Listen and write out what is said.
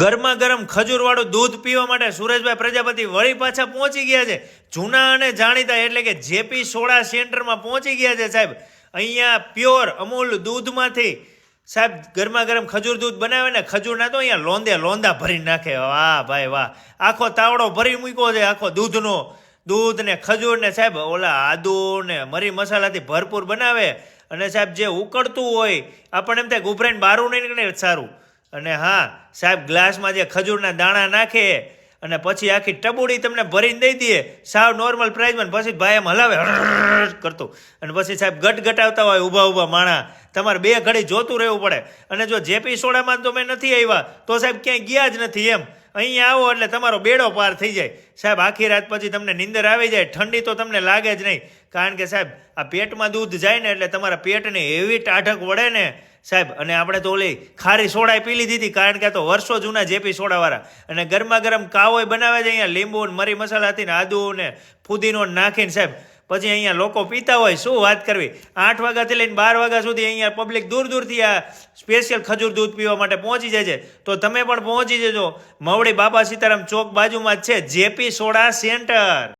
ગરમા ગરમ ખજૂરવાળું દૂધ પીવા માટે સુરેશભાઈ પ્રજાપતિ વળી પાછા પહોંચી ગયા છે જૂના અને જાણીતા એટલે કે જેપી સોડા સેન્ટરમાં પહોંચી ગયા છે સાહેબ. અહીંયા પ્યોર અમૂલ દૂધમાંથી સાહેબ ગરમા ગરમ ખજૂર દૂધ બનાવે ને ખજૂરના તો અહીંયા લોંદા ભરી નાખે. વાહ ભાઈ વાહ, આખો તાવડો ભરી મૂક્યો છે આખો દૂધનો. દૂધ ને ખજૂર ને સાહેબ ઓલા આદુ ને મરી મસાલાથી ભરપૂર બનાવે અને સાહેબ જે ઉકળતું હોય આપણને એમ થાય ઉભરાઈને બારું નહીં નીકળે સારું. અને હા સાહેબ ગ્લાસમાં જે ખજૂરના દાણા નાખે અને પછી આખી ટબુડી તમને ભરીને દઈ દઈએ સાવ નોર્મલ પ્રાઇઝમાં. પછી ભાઈ એમ હલાવે કરતું અને પછી સાહેબ ગટગટાવતા હોય ઊભા ઊભા માણા. તમારે બે ઘડી જોતું રહેવું પડે. અને જો જેપી સોડામાં તો મેં નથી આવ્યા તો સાહેબ ક્યાંય ગયા જ નથી એમ. અહીંયા આવો એટલે તમારો બેડો પાર થઈ જાય સાહેબ. આખી રાત પછી તમને નીંદર આવી જાય, ઠંડી તો તમને લાગે જ નહીં. કારણ કે સાહેબ આ પેટમાં દૂધ જાય ને એટલે તમારા પેટને એવી ટાઢક વળે ને સાહેબ. અને આપણે તો ઓલી ખારી સોડા પી લીધી હતી કારણ કે આ તો વર્ષો જૂના જેપી સોડાવાળા. અને ગરમા ગરમ કાવોય બનાવે છે અહીંયા લીંબુ ને મરી મસાલાથી ને આદુ ને ફુદીનો નાખીને સાહેબ. પછી અહીંયા લોકો પીતા હોય, શું વાત કરવી. 8 વાગ્યાથી લઈને 12 વાગ્યા સુધી અહીંયા પબ્લિક દૂર દૂરથી આ સ્પેશિયલ ખજૂર દૂધ પીવા માટે પહોંચી જાય છે. તો તમે પણ પહોંચી જજો. મવડી બાબા સીતારામ ચોક બાજુમાં જ છે જેપી સોડા સેન્ટર.